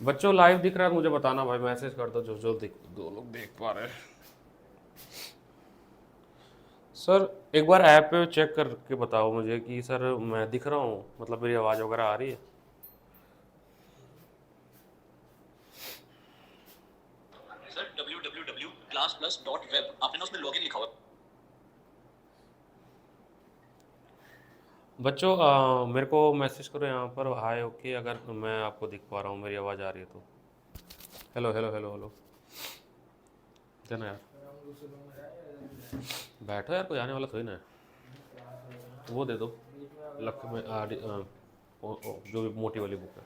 बच्चों लाइव दिख रहा है मुझे बताना भाई, मैसेज कर दो जो जो दो लोग देख पा रहे हैं। सर एक बार ऐप पे चेक करके बताओ मुझे कि सर मैं दिख रहा हूँ, मतलब मेरी आवाज़ वगैरह आ रही है। सर www.classplus.web आपने ना उसमें लॉगिन लिखा हुआ है। बच्चों मेरे को मैसेज करो यहाँ पर हाय ओके, अगर मैं आपको दिख पा रहा हूँ, मेरी आवाज़ आ रही है तो। हेलो हेलो हेलो हेलो, देना यार, बैठो यार, कोई आने वाला थोड़ी ना है। वो दे दो लक में जो भी मोटी वाली बुक है।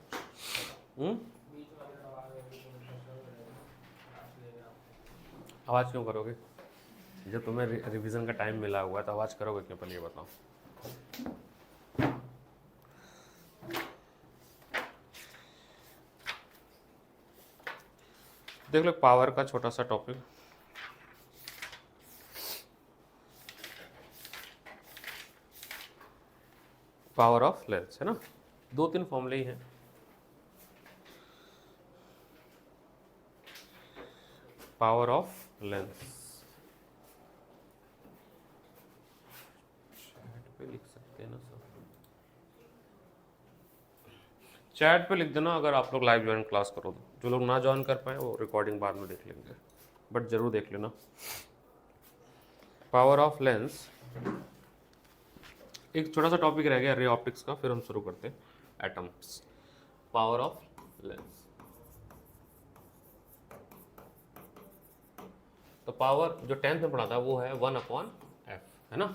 आवाज़ क्यों करोगे जब तुम्हें रिवीजन का टाइम मिला हुआ है, तो आवाज़ करोगे क्यों, पहले ये बताओ। देख लो पावर का छोटा सा टॉपिक, पावर ऑफ लेंस है ना, 2-3 फॉर्मूले ही हैं। पावर ऑफ लेंस चैट पे लिख सकते हैं ना सर, चैट पे लिख देना अगर आप लोग लाइव ज्वाइन क्लास करो तो। जो लोग ना ज्वाइन कर पाए वो रिकॉर्डिंग बाद में देख लेंगे, बट जरूर देख लेना। पावर ऑफ लेंस, एक छोटा सा टॉपिक रह गया रे ऑप्टिक्स का, फिर हम शुरू करते हैं एटम्स। पावर ऑफ लेंस, तो पावर जो 10th में पढ़ा था वो है 1/f, है ना।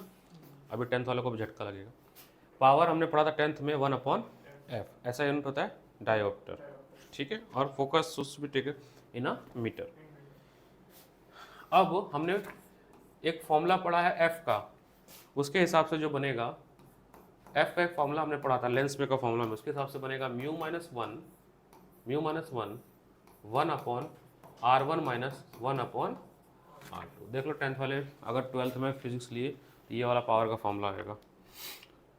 अभी 10th वालों को भी झटका लगेगा। पावर हमने पढ़ा था 10th में 1/f, ऐसा यूनिट होता है डायोप्टर, ठीक है, और फोकस सोर्स भी ठीक है इन अ मीटर। अब हमने एक फॉर्मूला पढ़ा है f का, उसके हिसाब से जो बनेगा, f का एक फॉर्मूला हमने पढ़ा था लेंस में का फॉर्मूला में, उसके हिसाब से बनेगा mu minus one 1/r1 minus 1/r2। देख लो 10th वाले अगर 12th में फिजिक्स लिए, ये वाला पावर का फॉर्मूला आएगा,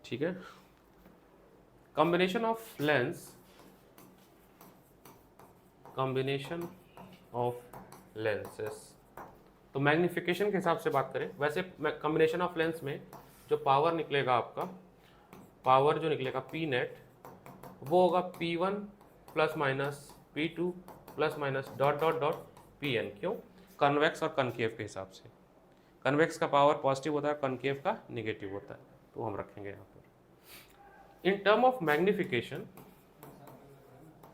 ठीक है। कॉम्बिनेशन ऑफ लेंसेस, तो मैग्निफिकेशन के हिसाब से बात करें, वैसे कॉम्बिनेशन ऑफ लेंस में जो पावर निकलेगा आपका, पावर जो निकलेगा पी नेट, वो होगा P1 plus minus P2 plus minus dot dot dot Pn। क्यों? कन्वेक्स और कनकेव के हिसाब से। कन्वेक्स का पावर पॉजिटिव होता है, कनकेव का निगेटिव होता है, तो हम रखेंगे यहाँ पर। In term of magnification,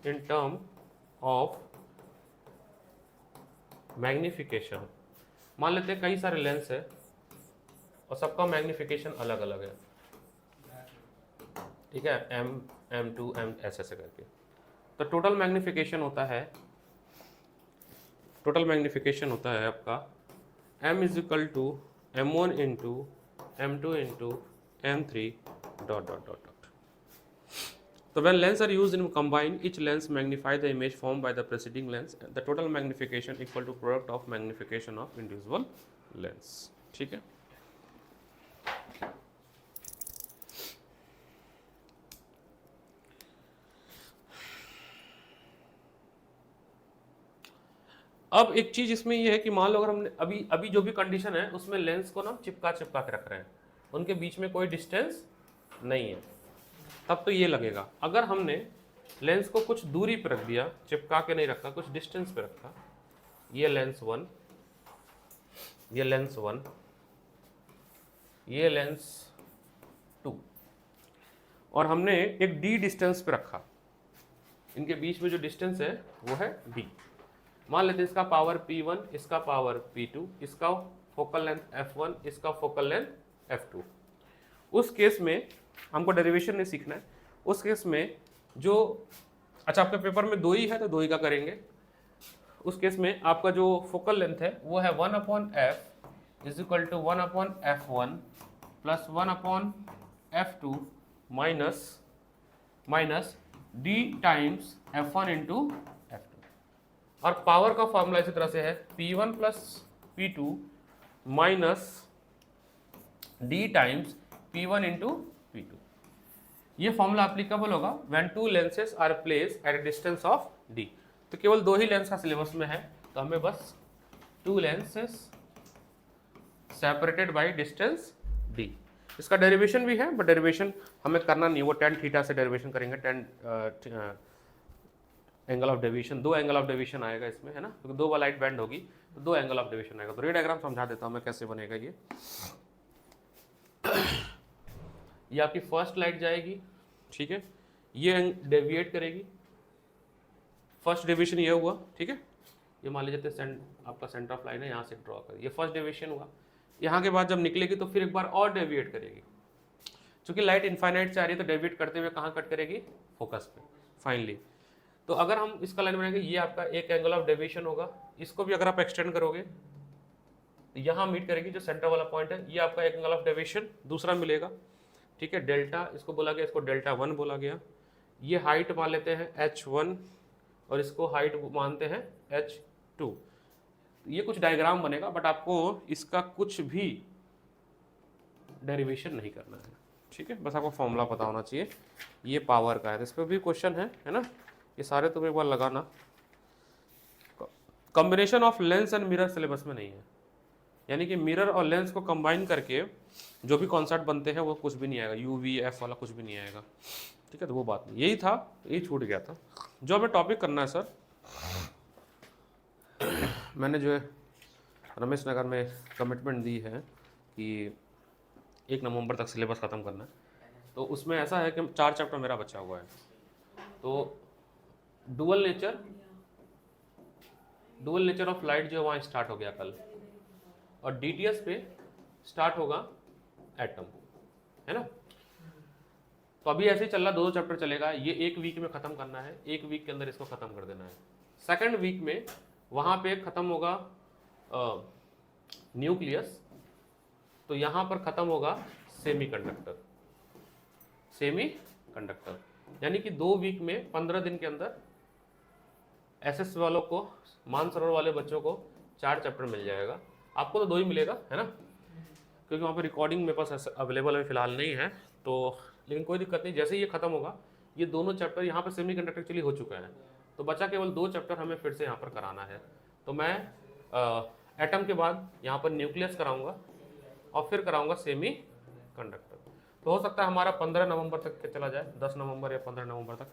in term of magnification, मान लेते हैं कई सारे लेंस है और सबका मैग्निफिकेशन अलग अलग है, ठीक है, M2 M ऐसे करके। तो टोटल मैग्निफिकेशन होता है आपका M is equal to M1 into M2 into M3 dot dot dot dot. So when lenses are used in combined, each lens magnify the image formed by the preceding lens. The total magnification equal to product of magnification of individual lens, ठीक है। अब एक चीज इसमें ये है कि मान लो अगर हमने अभी अभी जो भी कंडीशन है उसमें लेंस को ना चिपका के रख रहे हैं, उनके बीच में कोई डिस्टेंस नहीं है, तब तो ये लगेगा। अगर हमने लेंस को कुछ दूरी पर रख दिया, चिपका के नहीं रखा, कुछ डिस्टेंस पे रखा, ये लेंस 1, ये लेंस 1, ये लेंस 2, और हमने एक डी डिस्टेंस पे रखा, इनके बीच में जो डिस्टेंस है वो है डी। मान लेते हैं इसका पावर P1, इसका पावर P2, इसका फोकल लेंथ F1, इसका फोकल लेंथ F2। उस केस में हमको डेरिवेशन नहीं सीखना है, उस केस में जो, अच्छा आपके पेपर में 2 ही है तो 2 ही का करेंगे। उस केस में आपका जो फोकल लेंथ है वो है 1/f is equal to 1/f1 plus 1/f2 minus d times f1 into f2। और पावर का फॉर्मूला इसी तरह से है P1 plus P2 minus d times P1 into P2। ये फॉर्मूला एप्लीकेबल होगा when 2 lenses are placed at a distance of d. तो केवल 2 ही लेंस का सिलेबस में है, तो हमें बस 2 lenses separated by distance D. इसका डेरिवेशन भी है, बट डेरिवेशन हमें करना नहीं, वो tan थीटा से डेरिवेशन करेंगे। tan angle of deviation, 2 angle of deviation आएगा इसमें, है ना, क्योंकि 2 लाइट बैंड होगी तो 2 एंगल ऑफ डेविएशन आएगा। तो रे डायग्राम समझा देता हूँ मैं कैसे बनेगा ये आपकी फर्स्ट लाइट जाएगी, ठीक है, ये डेविएट करेगी, फर्स्ट डेविएशन ये हुआ, ठीक है, ये मान लीजिए आपका सेंटर ऑफ लाइन है, यहाँ से ड्रॉ कर, ये फर्स्ट डेविएशन हुआ। यहाँ के बाद जब निकलेगी तो फिर एक बार और डेविएट करेगी, क्योंकि लाइट इनफाइनाइट से आ रही है तो डेविएट करते हुए कहाँ कट करेगी, फोकस पे फाइनली। तो अगर हम इसका लाइन बनाएंगे, ये आपका एक एंगल ऑफ डेविएशन होगा, इसको भी अगर आप एक्सटेंड करोगे तो यहाँ मीट करेगी जो सेंटर वाला पॉइंट है, ये आपका एक एंगल ऑफ डेविएशन दूसरा मिलेगा, ठीक है, डेल्टा इसको बोला गया, इसको डेल्टा 1 बोला गया। ये हाइट मान लेते हैं h1 और इसको हाइट मानते हैं h2। ये कुछ डायग्राम बनेगा, बट आपको इसका कुछ भी डेरिवेशन नहीं करना है, ठीक है, बस आपको फॉर्मूला पता होना चाहिए। ये पावर का है, तो इस पर भी क्वेश्चन है ना, ये सारे तुम एक बार लगाना। Combination of lens and mirror syllabus में नहीं है, यानी कि मिरर और लेंस को कंबाइन करके जो भी कॉन्सेप्ट बनते हैं वो कुछ भी नहीं आएगा, UV F वाला कुछ भी नहीं आएगा, ठीक है। तो वो बात नहीं, यही था, यही छूट गया था। जो हमें टॉपिक करना है सर, मैंने जो है रमेश नगर में कमिटमेंट दी है कि 1 नवंबर तक सिलेबस ख़त्म करना है, तो उसमें ऐसा है कि 4 चैप्टर मेरा बचा हुआ है। तो डुअल नेचर ऑफ लाइट जो वहाँ स्टार्ट हो गया कल, और DTS पे स्टार्ट होगा एटम, है ना। तो अभी ऐसे ही चल रहा, 2 चैप्टर चलेगा, ये 1 वीक में ख़त्म करना है, 1 वीक के अंदर इसको ख़त्म कर देना है। सेकंड वीक में वहाँ पे ख़त्म होगा न्यूक्लियस, तो यहाँ पर ख़त्म होगा सेमीकंडक्टर, यानी कि 2 वीक में 15 दिन के अंदर SS वालों को, मानसरोवर वाले बच्चों को 4 चैप्टर मिल जाएगा। आपको तो 2 ही मिलेगा, है ना, क्योंकि वहाँ पे रिकॉर्डिंग मेरे पास अवेलेबल है फिलहाल नहीं है, तो लेकिन कोई दिक्कत नहीं, जैसे ही ये खत्म होगा ये दोनों चैप्टर, यहाँ पे सेमीकंडक्टर एक्चुअली हो चुका है, तो बचा केवल 2 चैप्टर हमें फिर से यहाँ पर कराना है। तो मैं एटम के बाद यहाँ पर न्यूक्लियस कराऊंगा और फिर कराऊंगा सेमीकंडक्टर। तो हो सकता है हमारा 15 नवंबर तक चला जाए, 10 नवंबर या 15 नवंबर तक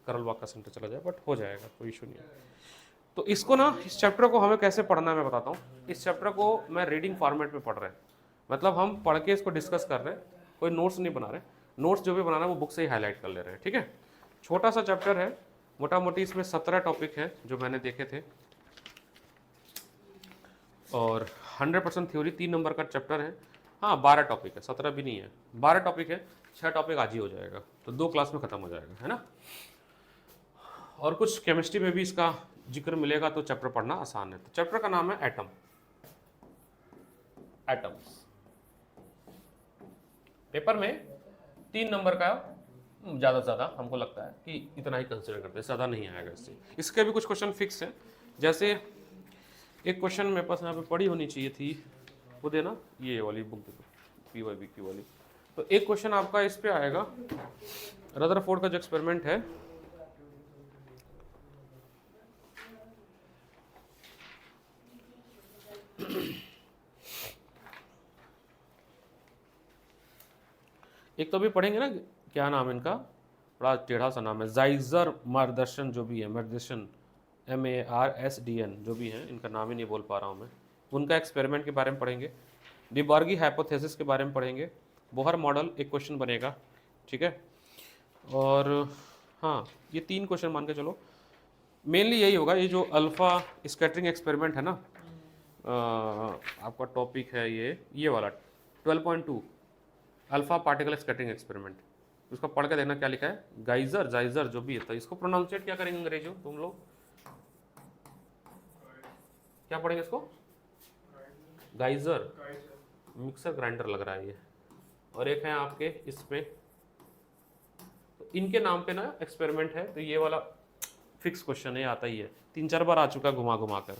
करल बाग का सेंटर चला जाए, बट हो जाएगा, कोई इशू नहीं है। तो इसको ना, इस चैप्टर को हमें कैसे पढ़ना है मैं बताता हूँ। इस चैप्टर को मैं रीडिंग फॉर्मेट में पढ़ रहे हैं, मतलब हम पढ़ के इसको डिस्कस कर रहे हैं, कोई नोट्स नहीं बना रहे, नोट्स जो भी बनाना है वो बुक से ही हाईलाइट कर ले रहे हैं, ठीक है। छोटा सा चैप्टर है, मोटा मोटी इसमें 17 टॉपिक हैं जो मैंने देखे थे, और 100% थ्योरी, 3 नंबर का चैप्टर है। हाँ 12 टॉपिक है, 17 भी नहीं है, 12 टॉपिक है, 6 टॉपिक आज ही हो जाएगा, तो 2 क्लास में ख़त्म हो जाएगा, है ना। और कुछ केमिस्ट्री में भी इसका जिक्र मिलेगा, तो चैप्टर पढ़ना आसान है। तो चैप्टर का नाम है एटम्स। पेपर में 3 नंबर का ज़्यादा से ज़्यादा हमको लगता है कि इतना ही कंसिडर करते हैं, ज़्यादा नहीं आएगा इससे। इसके भी कुछ क्वेश्चन फिक्स हैं, जैसे एक क्वेश्चन मेरे पास यहाँ पे पड़ी होनी चाहिए थी, वो देना, ये वाली बुक दे दो, PYBQ वाली। तो एक क्वेश्चन आपका इस पे आएगा, रदरफोर्ड का जो एक्सपेरिमेंट है, एक तो अभी पढ़ेंगे ना, क्या नाम है इनका, बड़ा टेढ़ा सा नाम है, जाइजर मार्गदर्शन, जो भी है मार्गदर्शन, MARSDN, जो भी है, इनका नाम ही नहीं बोल पा रहा हूँ मैं। उनका एक्सपेरिमेंट के बारे में पढ़ेंगे, डिबॉर्गी हाइपोथेसिस के बारे में पढ़ेंगे, बोहर मॉडल एक क्वेश्चन बनेगा, ठीक है। और हाँ, ये 3 क्वेश्चन मान के चलो, मेनली यही होगा। ये जो अल्फ़ा स्कैटरिंग एक्सपेरिमेंट है ना, आपका टॉपिक है ये वाला 12.2 अल्फ़ा पार्टिकल स्कैटरिंग एक्सपेरिमेंट, उसको पढ़ के देखना क्या लिखा है, जाइजर जो भी है। तो इसको प्रोनाउंसिएट क्या करेंगे अंग्रेजी में तुम लोग, क्या पढ़ेंगे इसको, गाइजर, मिक्सर ग्राइंडर लग रहा है ये, और एक है आपके इसमें, तो इनके नाम पे ना एक्सपेरिमेंट है। तो ये वाला फिक्स क्वेश्चन है, आता ही है, 3-4 बार आ चुका घुमा घुमा कर,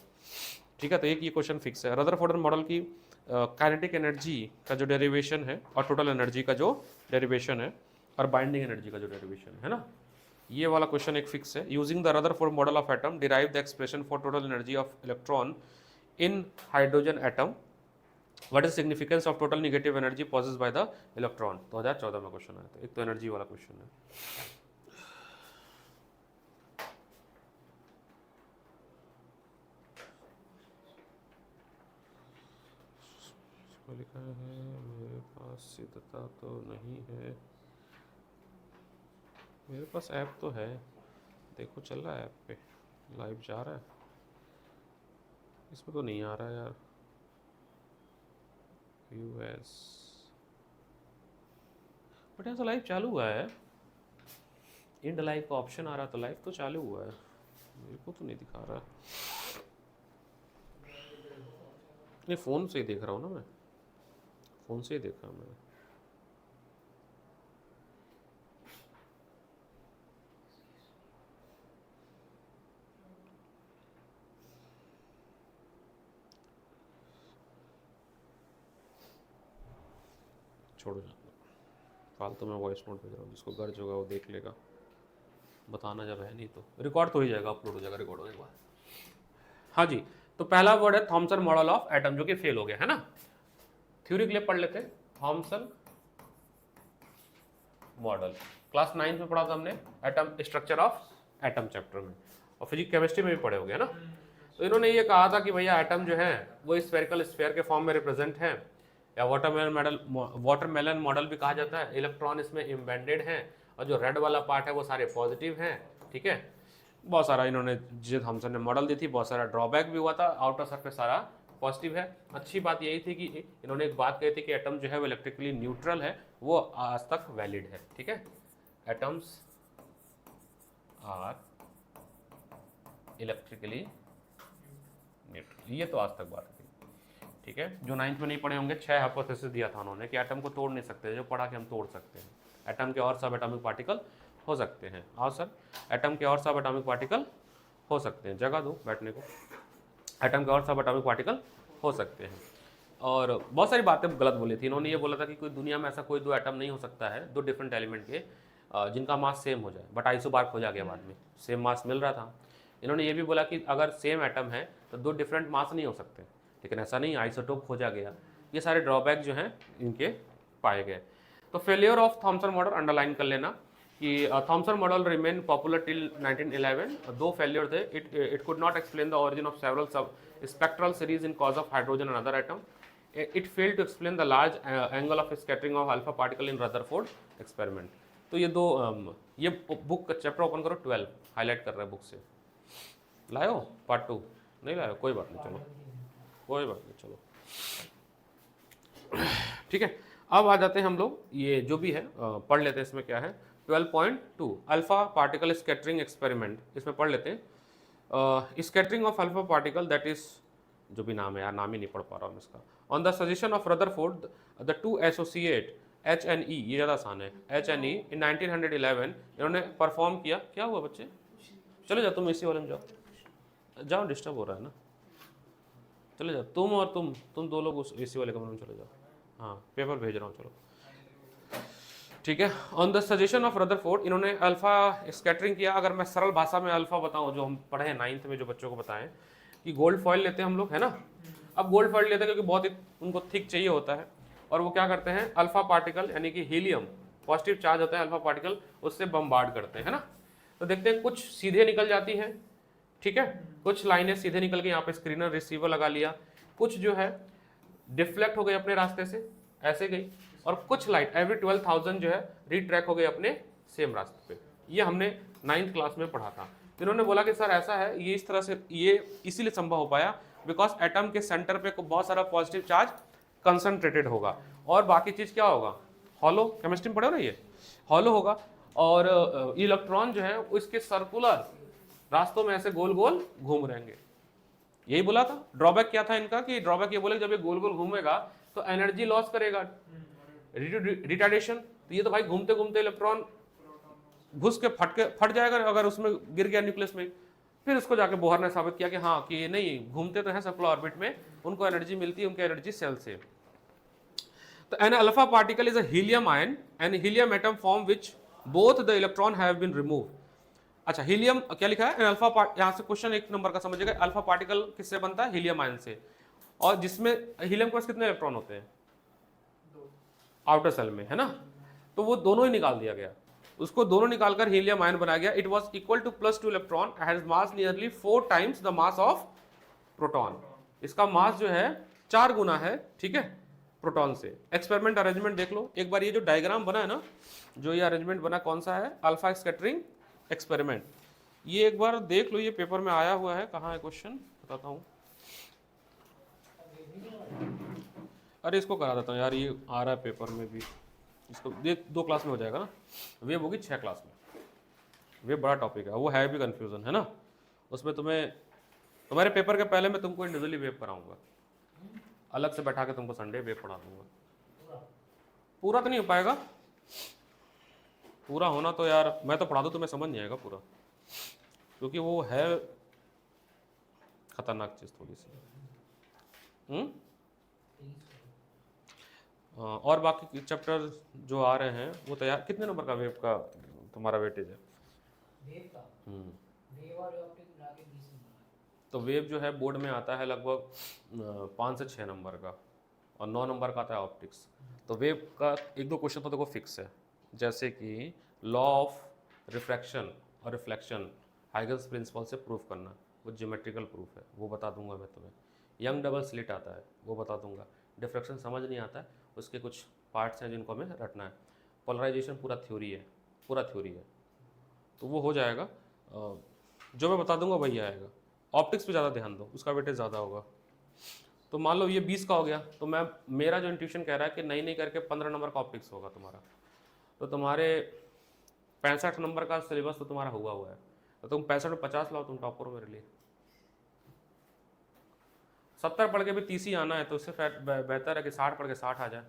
ठीक है। तो एक ये क्वेश्चन फिक्स है। रदरफोर्ड मॉडल की काइनेटिक एनर्जी का जो डेरिवेशन है, और टोटल एनर्जी का जो डेरिवेशन है, और बाइंडिंग एनर्जी का जो डेरिवेशन है ना, ये वाला क्वेश्चन एक फिक्स है। Using the Rutherford model of atom derive the expression for total energy of electron in hydrogen atom, what is significance of total negative energy possessed by the electron. 2014 में question आया था। एक तो energy वाला question है। लिखा है मेरे पास सिद्धता तो नहीं है, मेरे पास ऐप तो है, देखो चल रहा है ऐप पे, लाइव जा रहा है, इसमें तो नहीं आ रहा है यार। यूएस बट ऐसा लाइव चालू हुआ है, इंड लाइव का ऑप्शन आ रहा तो लाइव तो चालू हुआ है, मेरे को तो नहीं दिखा रहा। नहीं फ़ोन से ही देख रहा हूँ ना मैं, फ़ोन से ही देखा मैंने। छोड़ो जाना, फालतू में वॉइस नोट भेज रहा हूँ, जिसको गर्ज होगा वो देख लेगा, बताना जब है नहीं तो रिकॉर्ड तो ही जाएगा, अपलोड हो जाएगा रिकॉर्ड होने के बाद। हाँ जी, तो पहला वर्ड है थॉमसन मॉडल ऑफ एटम, जो कि फेल हो गया है ना। थ्योरी के लिए पढ़ लेते हैं। थॉमसन मॉडल क्लास 9 में पढ़ा था हमने, atom structure of atom chapter में, और फिजिक्स केमिस्ट्री में भी पढ़े होंगे ना। तो इन्होंने ये कहा था कि भैया एटम जो है वो स्फेरिकल स्फीयर के फॉर्म में रिप्रेजेंट है, या वाटरमेलन मॉडल भी कहा जाता है। इलेक्ट्रॉन इसमें एम्बेडेड हैं, और जो रेड वाला पार्ट है वो सारे पॉजिटिव हैं, ठीक है। बहुत सारा इन्होंने जे थॉमसन ने मॉडल दी थी, बहुत सारा ड्रॉबैक भी हुआ था, आउटर सरफेस सारा पॉजिटिव है। अच्छी बात यही थी कि इन्होंने एक बात कही थी कि एटम जो है वो इलेक्ट्रिकली न्यूट्रल है, वो आज तक वैलिड है, ठीक है। एटम्स आर इलेक्ट्रिकली न्यूट्रल, ये तो आज तक बात थी, ठीक है। जो 9th में नहीं पढ़े होंगे, 6 हाइपोथेसिस दिया था उन्होंने कि एटम को तोड़ नहीं सकते, जो पढ़ा कि हम तोड़ सकते हैं। एटम के और सब एटॉमिक पार्टिकल हो सकते हैं। और सर एटम के और सब एटॉमिक पार्टिकल हो सकते हैं, जगह दो बैठने को। एटम के और सब एटॉमिक पार्टिकल हो सकते हैं। और बहुत सारी बातें गलत बोली थी इन्होंने। ये बोला था कि कोई दुनिया में ऐसा कोई दो एटम नहीं हो सकता है, दो डिफरेंट एलिमेंट के जिनका मास सेम हो जाए, बट आइसोबार खोजा गया बाद में, सेम मास मिल रहा था। इन्होंने ये भी बोला कि अगर सेम एटम है तो दो डिफरेंट मास नहीं हो सकते, लेकिन ऐसा नहीं, आइसोटोप खोजा गया। ये सारे ड्रॉबैक जो हैं इनके पाए गए। तो failure of Thomson model underline कर लेना कि Thomson model remain popular till 1911। दो फेलियर थे। It could not explain the origin of several sub spectral series in case of hydrogen and other atom. It failed to explain the large angle of scattering of alpha particle in Rutherford experiment. तो ये दो ये book chapter open करो, 12 highlight कर रहा है book से। लायो पार्ट 2 नहीं लायो, कोई बात नहीं, चलो कोई बात नहीं, चलो ठीक है। अब आ जाते हैं हम लोग, ये जो भी है पढ़ लेते हैं। इसमें क्या है 12.2 अल्फा पार्टिकल स्कैटरिंग एक्सपेरिमेंट, इसमें पढ़ लेते हैं। Scattering of alpha particle, that is जो भी नाम है यार, नाम ही नहीं पढ़ पा रहा हूँ इसका। On the suggestion of Rutherford the two associate HNE, ये ज़्यादा आसान है, HNE इन 1911 इन्होंने परफॉर्म किया। क्या हुआ बच्चे, चले जाओ तुम इसी वाले में जाओ, जाओ डिस्टर्ब हो रहा है ना, चले जाओ तुम और तुम दो लोग उस एसी वाले कमरे में चले जाओ। हाँ पेपर भेज रहा हूँ, चलो ठीक है। On the suggestion of Rutherford इन्होंने अल्फा स्कैटरिंग किया। अगर मैं सरल भाषा में अल्फा बताऊँ, जो हम पढ़े हैं 9th में, जो बच्चों को बताएं कि गोल्ड फॉइल लेते हैं हम लोग, है ना। अब गोल्ड फॉइल लेते हैं क्योंकि बहुत ही उनको थिक चाहिए होता है, और वो क्या करते हैं, अल्फा पार्टिकल यानी कि हीलियम, पॉजिटिव चार्ज होता है अल्फा पार्टिकल, उससे बम्बार्ड करते हैं, है ना। तो देखते हैं कुछ सीधे निकल जाती हैं, ठीक है, कुछ लाइनें सीधे निकल के यहाँ पे स्क्रीनर रिसीवर लगा लिया, कुछ जो है डिफ्लेक्ट हो गई अपने रास्ते से, ऐसे गई, और कुछ लाइट एवरी 12,000 जो है रिट्रैक हो गई अपने सेम रास्ते पे। ये हमने 9th क्लास में पढ़ा था। तो इन्होंने बोला कि सर ऐसा है, ये इस तरह से, ये इसीलिए संभव हो पाया बिकॉज एटम के सेंटर पे बहुत सारा पॉजिटिव चार्ज कंसंट्रेटेड होगा, और बाकी चीज क्या होगा, हॉलो, केमिस्ट्री में पढ़े हो ना, ये हॉलो होगा, और इलेक्ट्रॉन जो है उसके सर्कुलर रास्तों में ऐसे गोल गोल घूम रहेंगे। यही बोला था। ड्रॉबैक क्या था इनका, कि ड्रॉबैक ये बोले जब ये गोल गोल घूमेगा तो एनर्जी लॉस करेगा, रिटार्डेशन। तो ये तो भाई घूमते घूमते इलेक्ट्रॉन घुस के फट जाएगा अगर उसमें गिर गया न्यूक्लियस में। फिर उसको जाके बोहर ने साबित किया कि हाँ, कि ये नहीं, घूमते तो हैं सर्कुलर ऑर्बिट में, उनको एनर्जी मिलती है, उनकी एनर्जी सेल से। तो an alpha particle is a helium ion and helium atom form which both the electron have been remove. अच्छा हीलियम क्या लिखा है, अल्फा पार्ट, यहाँ से क्वेश्चन 1 नंबर का समझिएगा, अल्फा पार्टिकल किससे बनता है, हीलियम आयन से, और जिसमें हीलियम के पास कितने इलेक्ट्रॉन होते हैं, आउटर सेल में, है ना, तो वो दोनों ही निकाल दिया गया, उसको दोनों निकालकर हीलियम आयन बनाया गया। It was equal to +2 electron, has mass nearly 4 times the mass of proton, इसका मास जो है 4 गुना है, ठीक है, प्रोटॉन से। एक्सपेरिमेंट अरेंजमेंट देख लो एक बार, ये जो डायग्राम बना है ना, जो ये अरेंजमेंट बना कौन सा है, अल्फा स्कैटरिंग एक्सपेरिमेंट, ये एक बार देख लो, ये पेपर में आया हुआ है, कहाँ है क्वेश्चन बताता हूँ, अरे इसको करा देता हूँ यार, ये आ रहा है पेपर में भी, इसको 2 क्लास में हो जाएगा ना, वेव होगी 6 क्लास में, वेव बड़ा टॉपिक है, वो है भी कन्फ्यूजन है ना, उसमें तुम्हें तुम्हारे पेपर के पहले मैं तुमको इंडिविजुअली वेव कराऊंगा, अलग से बैठा के तुमको संडे वेव पढ़ा दूंगा। पूरा तो नहीं हो पाएगा, पूरा होना तो यार मैं तो पढ़ा दूँ तुम्हें समझ नहीं आएगा पूरा, क्योंकि वो है खतरनाक चीज़ थोड़ी सी। और बाकी चैप्टर जो आ रहे हैं वो तैयार, कितने नंबर का वेव का तुम्हारा वेटेज है, वेव का वेव और ऑप्टिक मिला के 20 नंबर। तो वेव जो है बोर्ड में आता है लगभग 5 से 6 नंबर का, और 9 नंबर का आता है ऑप्टिक्स। तो वेव का 1-2 क्वेश्चन तो देखो फिक्स है, जैसे कि लॉ ऑफ रिफ्रैक्शन और रिफ्लेक्शन हाइगन्स प्रिंसिपल से प्रूफ करना, वो ज्योमेट्रिकल प्रूफ है, वो बता दूंगा मैं तुम्हें। यंग डबल स्लिट आता है, वो बता दूंगा। डिफ्रैक्शन समझ नहीं आता है, उसके कुछ पार्ट्स हैं जिनको हमें रटना है। पोलराइजेशन पूरा थ्योरी है, पूरा थ्योरी है, तो वो हो जाएगा, जो मैं बता दूंगा वही आएगा। ऑप्टिक्स पे ज़्यादा ध्यान दो, उसका वेटेज ज़्यादा होगा। तो मान लो ये 20 का हो गया, तो मैं मेरा जो इंट्यूशन कह रहा है कि नहीं करके 15 नंबर का ऑप्टिक्स होगा तुम्हारा, तो तुम्हारे 65 नंबर का सिलेबस तो तुम्हारा हुआ है, तो तुम 65 में 50 लाओ, तुम टॉपर हो मेरे लिए। 70 पढ़ के भी 30 ही आना है, तो उससे बेहतर है कि 60 पढ़ के 60 आ जाए।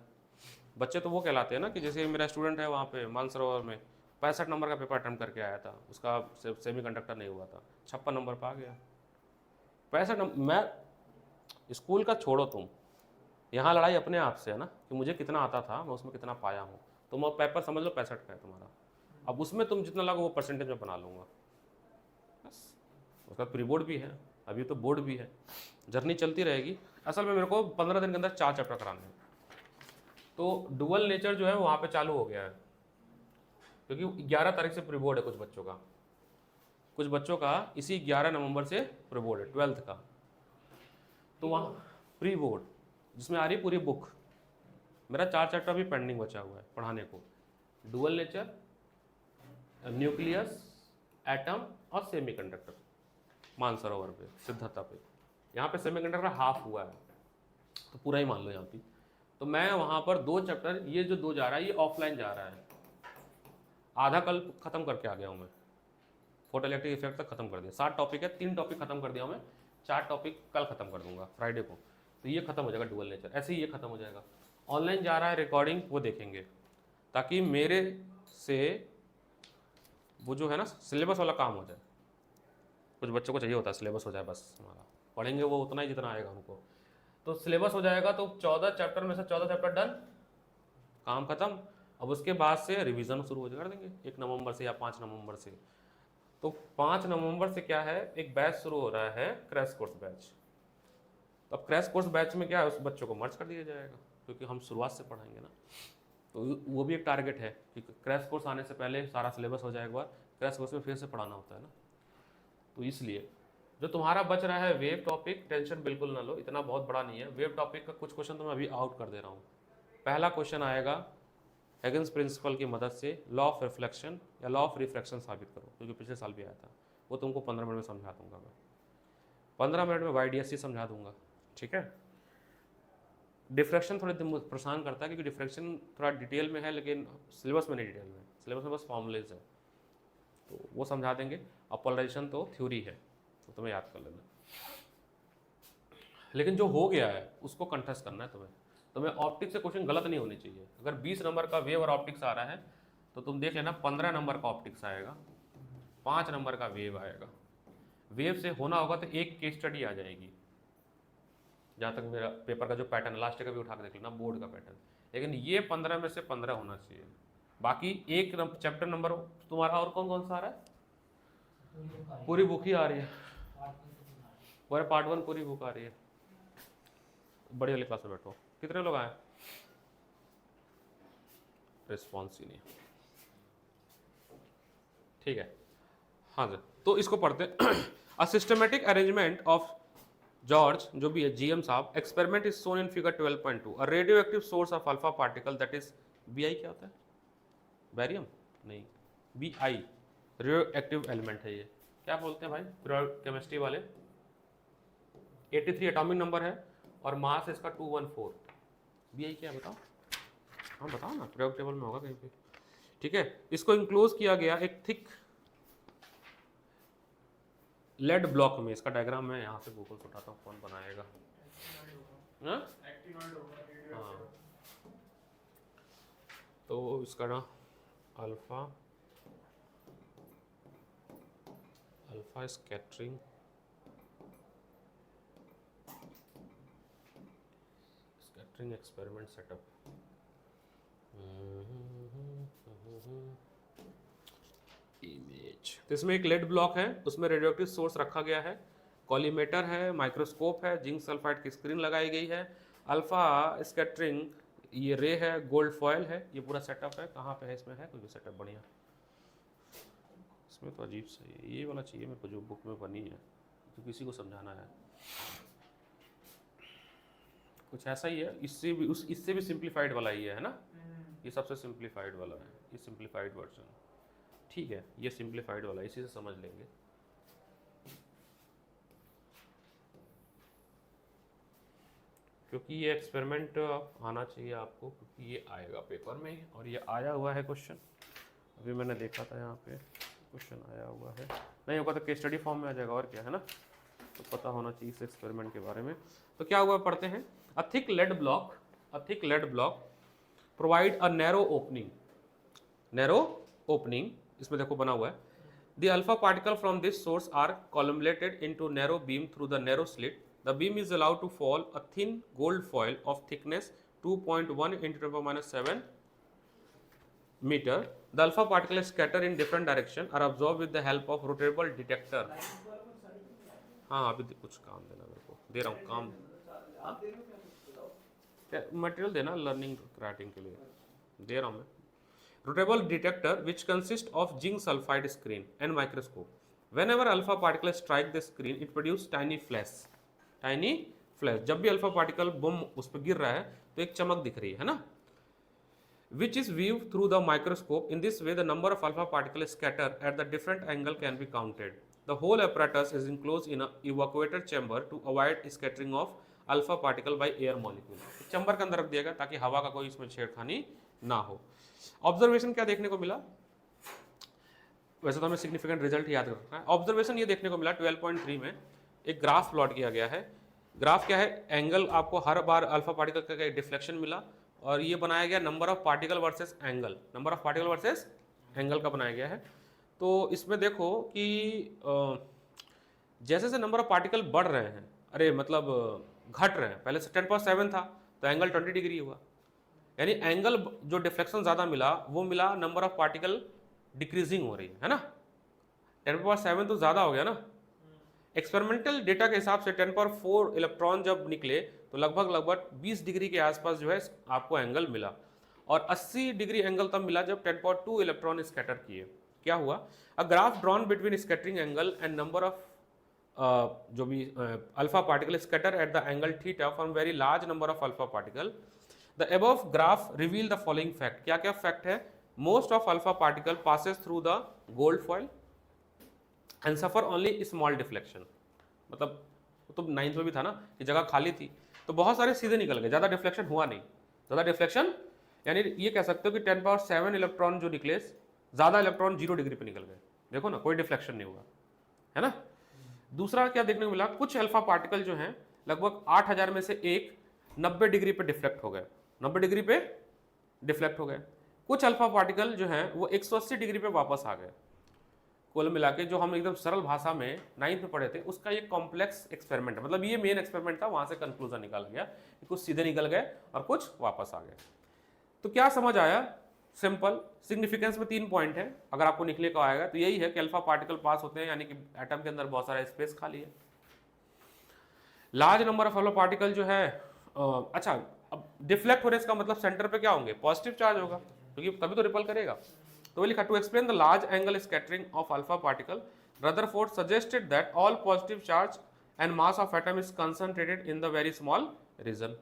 बच्चे तो वो कहलाते हैं ना, कि जैसे मेरा स्टूडेंट है वहाँ पे मानसरोवर में 65 नंबर का पेपर अटेम्प्ट करके आया था, उसका सेमी कंडक्टर नहीं हुआ था, 56 नंबर पर आ गया। 65 नंबर, मैं स्कूल का छोड़ो, तुम यहाँ लड़ाई अपने आप से है ना, कि मुझे कितना आता था, मैं उसमें कितना पाया हूँ। तुम और पेपर समझ लो 65 का है तुम्हारा, अब उसमें तुम जितना लगो वो परसेंटेज में बना लूँगा बस। उसका प्री बोर्ड भी है, अभी तो बोर्ड भी है, जर्नी चलती रहेगी। असल में मेरे को 15 दिन के अंदर 4 चैप्टर कराने हैं, तो डुअल नेचर जो है वहाँ पे चालू हो गया है, क्योंकि 11 तारीख से प्री बोर्ड है कुछ बच्चों का इसी 11 नवंबर से प्री बोर्ड है 12th का। तो वहाँ प्री बोर्ड जिसमें आ रही पूरी बुक, मेरा 4 चैप्टर भी पेंडिंग बचा हुआ है पढ़ाने को, डुअल नेचर, न्यूक्लियस, एटम और सेमीकंडक्टर, मानसरोवर पे, सिद्धार्था पे। यहाँ पे सेमीकंडक्टर हाफ हुआ है, तो पूरा ही मान लो यहाँ पे। तो मैं वहाँ पर 2 चैप्टर, ये जो 2 जा रहा है ये ऑफलाइन जा रहा है, आधा कल खत्म करके आ गया हूँ मैं, फोटो इलेक्ट्रिक इफेक्ट तक खत्म कर दिया। 7 टॉपिक है, 3 टॉपिक खत्म कर दिया हूँ मैं, 4 टॉपिक कल खत्म कर दूंगा फ्राइडे को, तो ये खत्म हो जाएगा डुअल नेचर, ऐसे ही ये खत्म हो जाएगा। ऑनलाइन जा रहा है रिकॉर्डिंग, वो देखेंगे, ताकि मेरे से वो जो है ना सिलेबस वाला काम हो जाए। कुछ बच्चों को चाहिए होता है सिलेबस हो जाए बस, हमारा पढ़ेंगे वो उतना ही जितना आएगा उनको, तो सिलेबस हो जाएगा, तो 14 चैप्टर में से 14 चैप्टर डन, काम खत्म। अब उसके बाद से रिवीजन शुरू हो कर देंगे 1 नवंबर से या 5 नवंबर से। तो 5 नवंबर से क्या है, एक बैच शुरू हो रहा है, क्रैश कोर्स बैच। तो अब क्रैश कोर्स बैच में क्या है, उस बच्चों को मर्ज कर दिया जाएगा, क्योंकि हम शुरुआत से पढ़ाएंगे ना, तो वो भी एक टारगेट है कि क्रैश कोर्स आने से पहले सारा सिलेबस हो जाए एक बार, क्रैश कोर्स में फिर से पढ़ाना होता है ना। तो इसलिए जो तुम्हारा बच रहा है वेव टॉपिक, टेंशन बिल्कुल ना लो, इतना बहुत बड़ा नहीं है। वेव टॉपिक का कुछ क्वेश्चन तो मैं अभी आउट कर दे रहा हूँ। पहला क्वेश्चन आएगा हैगन्स प्रिंसिपल की मदद से लॉ ऑफ रिफ्लेक्शन या लॉ ऑफ रिफ्रैक्शन साबित करो, क्योंकि पिछले साल भी आया था, वो तुमको 15 मिनट में समझा दूंगा मैं, 15 मिनट में YDSC समझा दूंगा, ठीक है। डिफ्रैक्शन थोड़े परेशान करता है, क्योंकि डिफ्रैक्शन थोड़ा डिटेल में है, लेकिन सिलेबस में नहीं डिटेल में, सिलेबस में बस फॉर्मूलेज है, तो वो समझा देंगे। और पोलराइजेशन तो थ्योरी है, तो तुम्हें याद कर लेना, लेकिन जो हो गया है उसको कंठस्थ करना है तुम्हें ऑप्टिक्स से क्वेश्चन गलत नहीं होनी चाहिए। अगर 20 नंबर का वेव और ऑप्टिक्स आ रहा है, तो तुम देख लेना 15 नंबर का ऑप्टिक्स आएगा, 5 नंबर का वेव आएगा। वेव से होना होगा तो एक केस स्टडी आ जाएगी, जहाँ तक मेरा पेपर का जो पैटर्न, लास्ट का भी उठा के देख लेना, बोर्ड का पैटर्न। लेकिन ये 15 में से 15 होना चाहिए। बाकी एक चैप्टर नंबर तुम्हारा और कौन कौन सा आ रहा है, पूरी पूरी बुक आ रही बुक ही आ रही है, पार्ट 1 तो पूरा आ रहा है। पूरे पार्ट 1 पूरी बुक आ रही है। बड़ी वाली क्लास में बैठो। कितने लोग आए? रिस्पॉन्स ही नहीं। ठीक है, हाँ सर, तो इसको पढ़ते हैं। A systematic arrangement of George, जो भी है जीएम साहब, experiment is shown in figure 12.2। A radioactive source of alpha particle that is BI, क्या होता है? बैरियम नहीं, बीआई रेडियो एक्टिव एलिमेंट है ये। क्या बोलते हैं भाई केमिस्ट्री वाले? 83 एटॉमिक नंबर है और मास इसका 214। बीआई क्या है बताओ? हाँ बताओ ना, प्रयोग टेबल में होगा कहीं पे। ठीक है, इसको इंक्लोज किया गया एक थिक लेड ब्लॉक में। इसका डायग्राम मैं यहाँ से गूगल से उठाता हूँ, कौन बनाएगा? हाँ? हाँ, तो इसका ना alpha scattering experiment setup. Image, तो इसमें एक लेड ब्लॉक है, उसमें रेडियोएक्टिव सोर्स रखा गया है, कॉलीमेटर है, माइक्रोस्कोप है, जिंक सल्फाइड की स्क्रीन लगाई गई है, अल्फा स्कैटरिंग ये रे है, गोल्ड फॉयल है, ये पूरा सेटअप है। कहाँ पे है? इसमें है कोई भी सेटअप बढ़िया? इसमें तो अजीब सा ये वाला चाहिए मेरे को जो बुक में बनी है, तो किसी को समझाना है कुछ ऐसा ही है। इससे भी सिंप्लीफाइड वाला ही है ना? ये सबसे सिंप्लीफाइड वाला है, ये सिंप्लीफाइड वर्जन। ठीक है, ये सिंप्लीफाइड वाला, इसी से समझ लेंगे। क्योंकि ये एक्सपेरिमेंट आना चाहिए आपको, क्योंकि ये आएगा पेपर में और ये आया हुआ है क्वेश्चन। अभी मैंने देखा था यहाँ पे क्वेश्चन आया हुआ है, नहीं होगा तो केस स्टडी फॉर्म में आ जाएगा, और क्या है ना, तो पता होना चाहिए इस एक्सपेरिमेंट के बारे में। तो क्या हुआ पढ़ते हैं। A thick lead block provide a narrow opening, इसमें देखो बना हुआ है। The alpha particle from this source are columulated into narrow beam through the narrow slit. The beam is allowed to fall a thin gold foil of thickness 2.1 into 10⁻⁷ meter. The alpha particles scatter in different direction are absorbed with the help of rotatable detector. हाँ अभी कुछ काम देना मेरे को, दे रहा हूँ काम। मटेरियल देना लर्निंग राइटिंग के लिए, दे रहा हूँ मैं। Rotatable detector which consists of zinc sulfide screen and microscope. Whenever alpha particles strike the screen, it produces tiny flash. जब भी अल्फा पार्टिकल बम उस पर गिर रहा है तो एक चमक दिख रही है ना? Which is viewed through the microscope. In this way, the number of alpha particles scattered at the different angle can be counted. The whole apparatus is enclosed in a evacuator chamber to avoid scattering of alpha particle by air molecule. Chamber के अंदर रख दिया गया ताकि हवा का कोई इसमें छेड़खानी ना हो। ऑब्जर्वेशन क्या देखने को मिला? वैसे तो हमें सिग्निफिकेंट रिजल्ट याद रखना है। ऑब्जर्वेशन ये देखने को मिला 12.3 में एक ग्राफ प्लॉट किया गया है। ग्राफ क्या है? एंगल, आपको हर बार अल्फा पार्टिकल का एक डिफ्लेक्शन मिला और ये बनाया गया number of particle versus angle, number of particle versus angle का बनाया गया है। तो इसमें देखो कि जैसे जैसे नंबर ऑफ पार्टिकल बढ़ रहे हैं, अरे मतलब घट रहे हैं, पहले से 10⁻⁷ था तो एंगल 20 डिग्री हुआ, यानी एंगल जो डिफ्लेक्शन ज़्यादा मिला वो मिला, नंबर ऑफ पार्टिकल डिक्रीजिंग हो रही है ना? 10⁻⁷ तो ज़्यादा हो गया ना। एक्सपेरिमेंटल डेटा के हिसाब से 10⁻⁴ इलेक्ट्रॉन जब निकले तो लगभग 20 डिग्री के आसपास जो है आपको एंगल मिला, और 80 डिग्री एंगल तब मिला जब 10⁻² इलेक्ट्रॉन स्कैटर किए। क्या हुआ? A graph drawn between scattering angle and number of जो भी alpha particle scatter at the angle theta from very large number of alpha particle. The above graph reveal the following fact. क्या क्या fact है? Most of alpha particle passes through the gold foil and suffer only small deflection. मतलब तो 9th में भी था ना कि जगह खाली थी तो बहुत सारे सीधे निकल गए, ज़्यादा डिफ्लेक्शन हुआ नहीं। ज़्यादा डिफ्लेक्शन यानी ये कह सकते हो कि 10⁻⁷ इलेक्ट्रॉन जो निकले, ज़्यादा इलेक्ट्रॉन 0 डिग्री पे निकल गए। देखो ना, कोई डिफ्लेक्शन नहीं हुआ, है ना? दूसरा क्या देखने को मिला? कुछ अल्फा पार्टिकल जो हैं लगभग 8000 में से एक 90 डिग्री पे डिफ्लेक्ट हो गए, 90 डिग्री पे डिफ्लेक्ट हो गए। कुछ अल्फा पार्टिकल जो हैं वो 180 डिग्री पे वापस आ गए। कुल मिला के जो हम एकदम सरल भाषा में 9th में पढ़े थे उसका ये कॉम्प्लेक्स एक्सपेरिमेंट है, मतलब ये मेन एक्सपेरिमेंट था, वहां से कंक्लूजन निकाला गया कि कुछ सीधे निकल गए और कुछ वापस आ गए। तो क्या समझ आया? सिंपल, सिग्निफिकेंस में 3 पॉइंट है, अगर आपको निकले को आएगा तो यही है कि अल्फा पार्टिकल पास होते हैं यानी कि एटम के अंदर बहुत सारा स्पेस खाली है। Large number of alpha particle जो है अच्छा, अब डिफ्लेक्ट हो रहे इसका मतलब सेंटर पे क्या होंगे, पॉजिटिव चार्ज होगा, क्योंकि तभी तो रिपल करेगा। तो वो लिखा to explain the large angle scattering of alpha particle Rutherford suggested that all positive charge and mass of atom is concentrated in the very small region.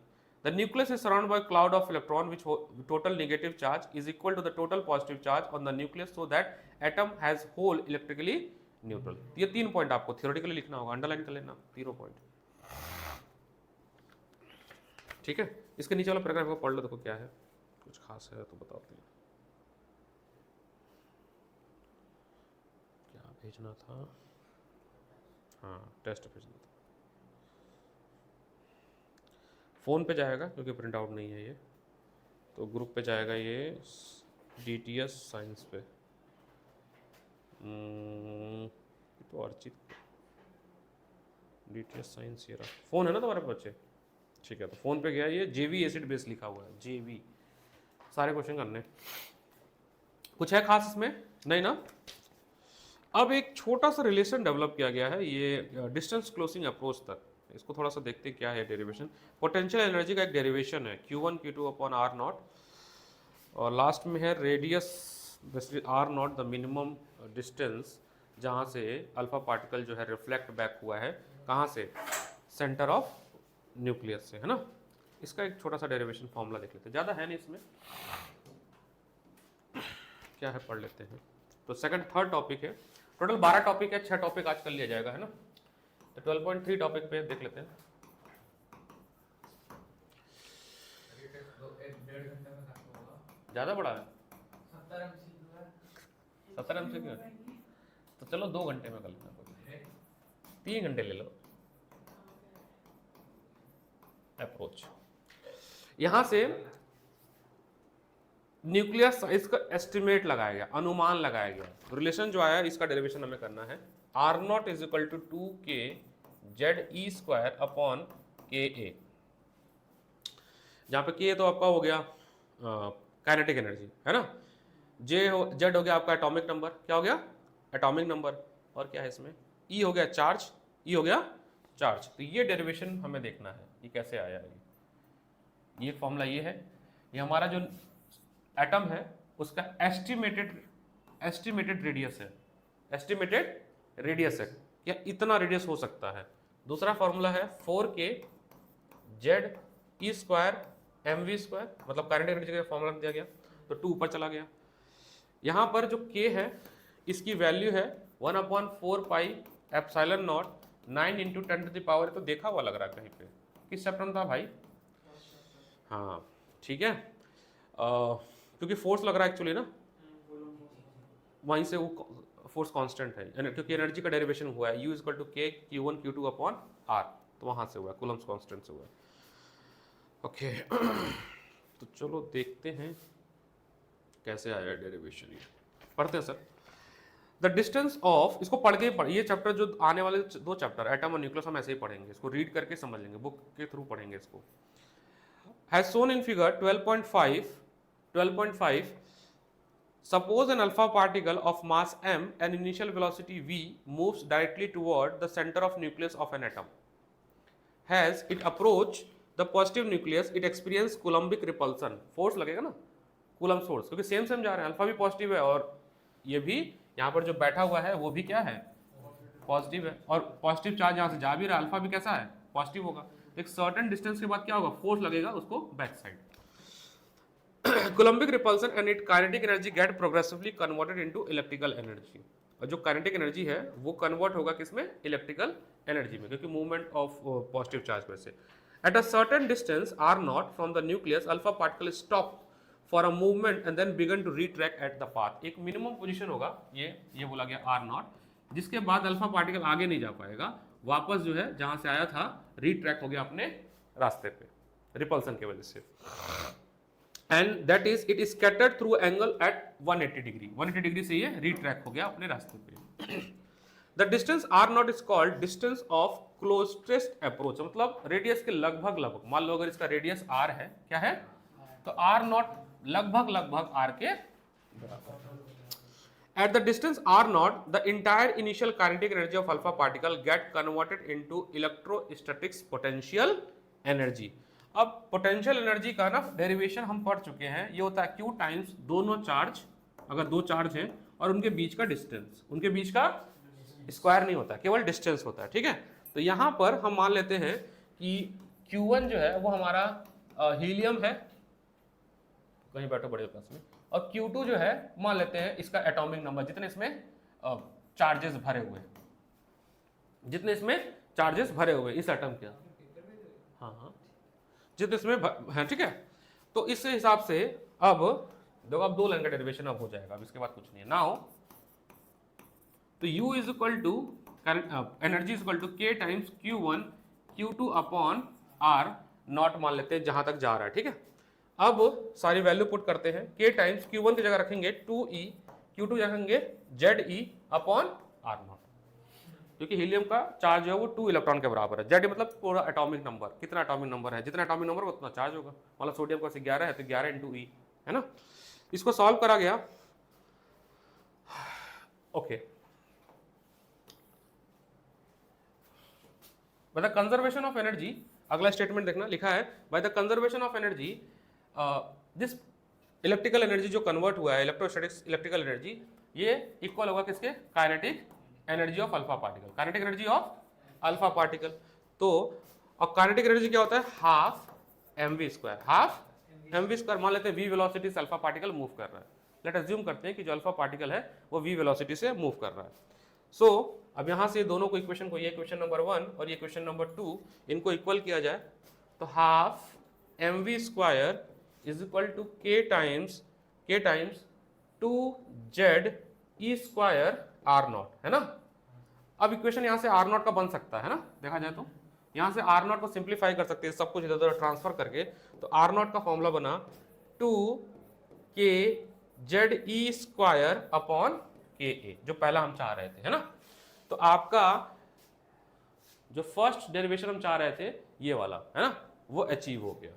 The nucleus is surrounded by a cloud of electron which total negative charge is equal to the total positive charge on the nucleus so that atom has whole electrically neutral. ये 3 point आपको theoretically लिखना होगा, underline कर लेना तीनों point, ठीक है। इसके नीचे वाला पैराग्राफ को पढ़ लो, देखो क्या है, कुछ खास है तो बताते हैं। क्या भेजना था, हाँ टेस्ट भेजना था, फ़ोन पे जाएगा क्योंकि प्रिंट आउट नहीं है ये, तो ग्रुप पे जाएगा ये DTS साइंस पे, तो अर्चित DTS साइंस ये रहा, फ़ोन है ना तुम्हारे बच्चे, ठीक है। तो फ़ोन पे गया, ये JV एसिड बेस लिखा हुआ है, JV, सारे क्वेश्चन करने, कुछ है खास इसमें नहीं ना। अब एक छोटा सा रिलेशन डेवलप किया गया है, ये डिस्टेंस क्लोजिंग अप्रोच तक, इसको थोड़ा सा देखते क्या है डेरिवेशन। पोटेंशियल एनर्जी का एक डेरिवेशन है Q1 Q2 अपॉन R0, और लास्ट में है radius R0 the minimum distance जहाँ से अल्फा पार्टिकल जो है रिफ्लेक्ट बैक हुआ है, कहाँ से, सेंटर ऑफ न्यूक्लियस से, है ना। इसका एक छोटा सा डेरिवेशन फॉर्मूला देख लेते हैं, ज़्यादा है नहीं इसमें, क्या है पढ़ लेते हैं। तो सेकंड थर्ड टॉपिक है, टोटल 12 टॉपिक है, 6 टॉपिक आज कर लिया जाएगा, है ना। तो 12.3 टॉपिक पे देख लेते हैं। ज़्यादा बड़ा है, 70 MCQ है, तो चलो 2 घंटे में कर लेते हैं, 3 घंटे ले लो। अप्रोच यहाँ से न्यूक्लियर साइज का एस्टिमेट लगाया गया, अनुमान लगाया गया, रिलेशन जो आया इसका डेरिवेशन हमें करना है। R0 is equal to 2K ZE square upon KA, जहाँ पे K तो आपका हो गया काइनेटिक एनर्जी, है ना, Z हो गया आपका एटॉमिक नंबर, क्या हो गया एटॉमिक नंबर, और क्या है इसमें E हो गया चार्ज, E हो गया चार्ज। तो ये डेरिवेशन हमें देखना है, ये कैसे आया है, ये फॉर्मूला ये है, ये हमारा जो एटम है उसका एस्टिमेटेड रेडियस है, एस्टिमेटेड रेडियस है, क्या इतना रेडियस हो सकता है। दूसरा फॉर्मूला है 4K ZE square MV square, मतलब काइनेटिक एनर्जी का फॉर्मूला दिया गया, तो 2 ऊपर चला गया। यहाँ पर जो K है इसकी वैल्यू है 1/4 पाई एप्सिलॉन नॉट 9 × 10⁻, तो देखा हुआ लग रहा है कहीं पे, किस चैप्टर में था भाई, हाँ ठीक है, क्योंकि फोर्स लग रहा है एक्चुअली ना, वहीं से वो फोर्स कांस्टेंट है, क्योंकि एनर्जी का डेरिवेशन हुआ है U equal to K Q1 Q2 upon R, तो वहाँ से हुआ है, कूलम्स कांस्टेंट से हुआ है, ओके। तो चलो देखते हैं कैसे आया डेरिवेशन, ये पढ़ते हैं सर। द डिस्टेंस ऑफ, इसको पढ़ के ये चैप्टर जो आने वाले 2 चैप्टर एटम और न्यूक्लियस हम ऐसे ही पढ़ेंगे, इसको रीड करके समझ लेंगे, बुक के थ्रू पढ़ेंगे इसको। Has shown in figure 12.5, suppose an alpha particle of mass m and initial velocity v moves directly toward the center of nucleus of an atom. Has it approach the positive nucleus, it experience coulombic repulsion, force लगेगा ना, coulomb force, क्योंकि same जा रहे हैं, alpha भी positive है और ये भी यहाँ पर जो बैठा हुआ है वो भी क्या है, पॉजिटिव है, और पॉजिटिव चार्ज यहाँ से जा भी रहा है, अल्फा भी कैसा है, पॉजिटिव होगा। एक सर्टेन डिस्टेंस के बाद क्या होगा, फोर्स लगेगा उसको back side, coulombic repulsion and it kinetic energy get progressively converted into electrical energy, और जो काइनेटिक एनर्जी है वो कन्वर्ट होगा किसमें, इलेक्ट्रिकल एनर्जी में, क्योंकि मूवमेंट ऑफ पॉजिटिव चार्ज में से। At a certain distance R0 from the nucleus alpha particle stop for a movement and then began to retrace at the path, एक minimum position होगा, ये बोला गया R0, जिसके बाद अल्फा पार्टिकल आगे नहीं जा पाएगा, वापस जो है जहां से आया था रिट्रैक हो गया अपने रास्ते पे रिपल्सन की वजह से, and that is it scattered through angle at 180 degree, 180 degree से ये रिट्रैक हो गया अपने रास्ते पे। The distance R0 is called distance of closest approach, मतलब रेडियस के लगभग, मान लो अगर इसका रेडियस R है, क्या है, तो R0 लगभग r के बराबर। At the distance r0, the entire initial kinetic energy of alpha particle get converted into electrostatics potential energy। अब पोटेंशियल एनर्जी का ना डेरिवेशन हम पढ़ चुके हैं, ये होता है Q टाइम्स दोनों चार्ज, अगर दो चार्ज हैं और उनके बीच का डिस्टेंस, उनके बीच का स्क्वायर नहीं होता, केवल डिस्टेंस होता है, ठीक है। तो यहाँ पर हम मान लेते हैं कि Q1 जो है वो हमारा हीलियम है, कहीं बैठो बड़े पास में, और Q2 जो है मान लेते हैं इसका एटॉमिक नंबर, जितने इसमें चार्जेस भरे हुए हैं, जितने इसमें चार्जेस भरे हुए इस एटम के, हाँ जितने इसमें है, ठीक है। तो इस हिसाब से अब देखो, अब 2 लाइन का डेरिवेशन अब हो जाएगा, अब इसके बाद कुछ नहीं है नाउ। तो U is equal to energy is equal to K times Q1 Q2 upon R nought मान लेते हैं जहां तक जा रहा है, ठीक है। अब सारी वैल्यू पुट करते हैं, K टाइम्स Q1 की जगह रखेंगे 2E, Q2 रखेंगे ZE अपॉन R नॉट, क्योंकि हीलियम का चार्ज जो है वो 2 इलेक्ट्रॉन के बराबर है। Z मतलब पूरा एटॉमिक नंबर, कितना एटॉमिक नंबर है, जितना एटॉमिक नंबर उतना चार्ज होगा, मतलब सोडियम का 11 है तो 11 इंटू E है ना। इसको सॉल्व करा गया, okay. By the conservation of energy, अगला स्टेटमेंट देखना, लिखा है by the conservation of energy this electrical energy जो कन्वर्ट हुआ है, इलेक्ट्रोस्टैटिक्स इलेक्ट्रिकल एनर्जी, ये इक्वल होगा किसके, kinetic energy of alpha particle, kinetic energy of alpha particle. तो और काइनेटिक एनर्जी क्या होता है, half mv square, half mv square. मान लेते हैं v वेलोसिटी से अल्फा पार्टिकल मूव कर रहा है, लेट अज्यूम करते हैं कि जो अल्फा पार्टिकल है वो v वेलोसिटी से मूव कर रहा है। सो अब यहाँ से दोनों को इक्वेशन को, ये इक्वेशन नंबर 1 और ये इक्वेशन नंबर 2, इनको इक्वल किया जाए तो half mv square is equal to k times 2z e square r not, है ना। अब इक्वेशन यहाँ से r नॉट का बन सकता है ना, देखा जाए तो यहाँ से r नॉट को सिंप्लीफाई कर सकते हैं, सब कुछ इधर उधर ट्रांसफर करके। तो r नॉट का फॉर्मूला बना 2kze स्क्वायर अपॉन ka, जो पहला हम चाह रहे थे, है ना। तो आपका जो फर्स्ट डेरिवेशन हम चाह रहे थे ये वाला, है ना, वो अचीव हो गया।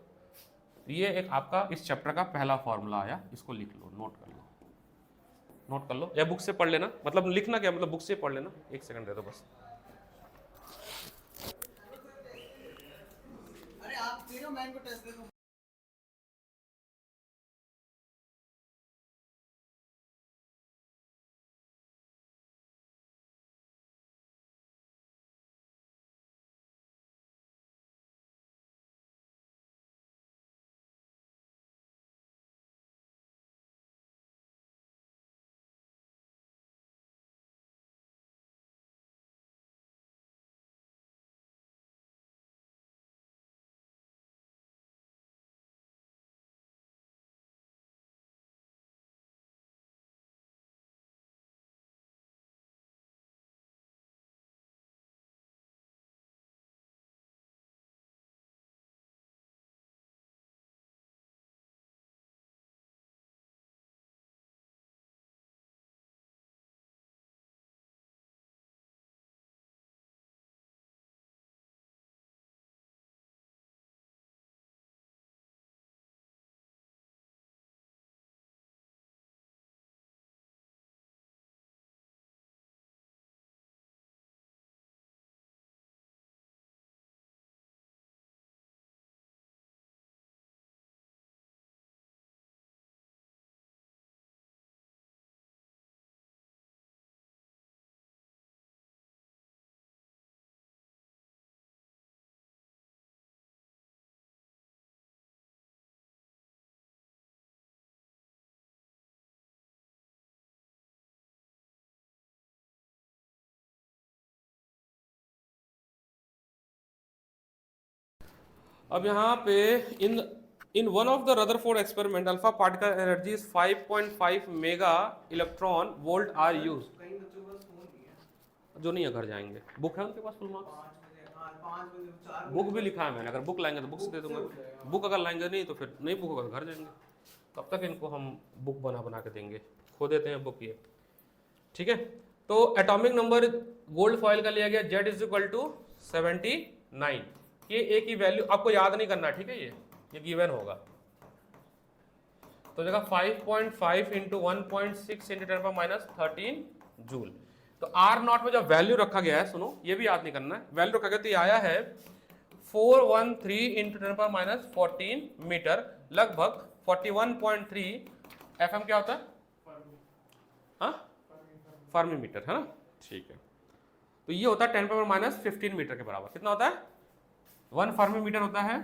ये एक आपका इस चैप्टर का पहला फॉर्मूला आया, इसको लिख लो, नोट कर लो या बुक से पढ़ लेना, मतलब लिखना क्या, मतलब बुक से पढ़ लेना, 1 सेकंड दे दो बस। अरे आप तीनों मैन को टेस्ट दे दो। अब यहाँ पे in one of the Rutherford experiment alpha particle energy is 5.5 mega electron volt are use. कई बच्चों के पास फोन नहीं है, जो नहीं है घर जाएंगे, बुक है उनके पास फुल मार्क्स, 5 बजे 4 बुक भी लिखा है मैंने, अगर बुक लाएंगे तो बुक से दे दूंगा, बुक अगर लाएंगे नहीं तो फिर नहीं, बुक होगा तो घर जाएंगे, तब तक इनको हम बुक बना के देंगे, खो देते हैं बुक ये, ठीक है। तो एटॉमिक नंबर गोल्ड फॉइल का लिया गया Z इज इक्वल टू 79, ये ए की वैल्यू आपको याद नहीं करना, ठीक है, ये गिवन होगा। तो जगह 5.5 इंटू 1.6 इंटू 10 माइनस 13 जूल। तो आर नॉट में जो वैल्यू रखा गया है, सुनो ये भी याद नहीं करना है, वैल्यू रखा गया तो ये आया है 413 इंटू 10 माइनस 14 मीटर, लगभग 41.3 एफएम क्या होता है, हाँ फर्मी मीटर, है ना, ठीक है। तो ये होता है 10 माइनस 15 मीटर के बराबर। कितना होता है, 1 फर्मी मीटर होता है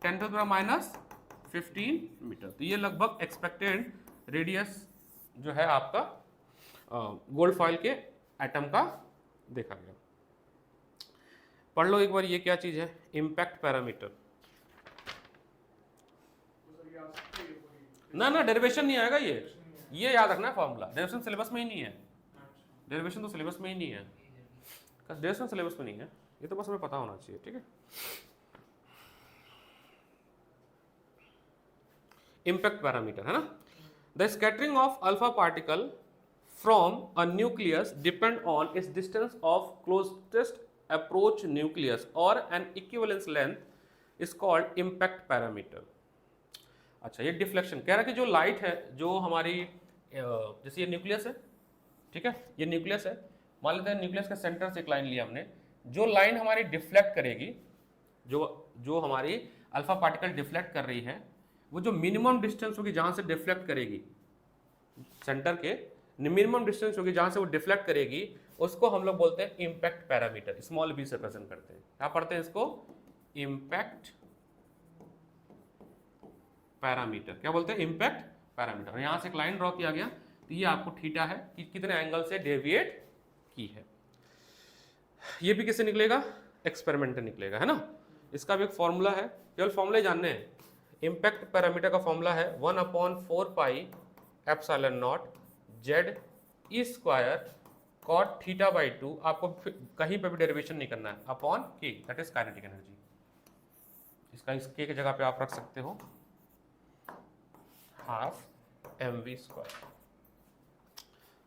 10 माइनस 15 मीटर। तो ये लगभग एक्सपेक्टेड रेडियस जो है आपका गोल्ड फॉइल के एटम का देखा गया। पढ़ लो एक बार ये क्या चीज है, इम्पैक्ट पैरामीटर। ना ना डेरिवेशन नहीं आएगा, ये याद रखना है फॉर्मूला। डेरिवेशन सिलेबस में ही नहीं है, डेरिवेशन तो सिलेबस में ही नहीं है, डेरिवेशन सिलेबस में नहीं है, ये तो बस हमें पता होना चाहिए, ठीक है। इम्पैक्ट पैरामीटर है ना, the scattering of alpha particle from a nucleus depend on its distance of closest approach nucleus और an equivalence length is called impact parameter. अच्छा, ये डिफ्लेक्शन कह रहा है कि जो लाइट है जो हमारी जैसे ये न्यूक्लियस है, ठीक है, ये न्यूक्लियस है, मान लेते हैं न्यूक्लियस के सेंटर से एक लाइन लिया हमने, जो लाइन हमारी डिफ्लेक्ट करेगी, जो हमारी अल्फा पार्टिकल डिफ्लेक्ट कर रही है, वो जो मिनिमम डिस्टेंस होगी जहां से डिफ्लेक्ट करेगी, सेंटर के मिनिमम डिस्टेंस होगी जहां से वो डिफ्लेक्ट करेगी, उसको हम लोग बोलते हैं इम्पैक्ट पैरामीटर, स्मॉल बी से प्रेजेंट करते हैं। क्या पढ़ते हैं इसको, इम्पैक्ट पैरामीटर। क्या बोलते हैं, इम्पैक्ट पैरामीटर। यहां से एक लाइन ड्रॉ किया गया, तो ये आपको थीटा है कि कितने एंगल से डेविएट की है। ये भी किससे निकलेगा, एक्सपेरिमेंट निकलेगा, है ना। इसका भी एक फॉर्मूला है, केवल फॉर्मूले जानने हैं। इम्पैक्ट पैरामीटर का फॉर्मूला है 1/4 pi epsilon nought z e square cot theta by 2, आपको कहीं पर भी डेरिवेशन नहीं करना है, अपॉन के, दैट इज काइनेटिक एनर्जी। इसका इस के जगह पे आप रख सकते हो हाफ mv स्क्वायर।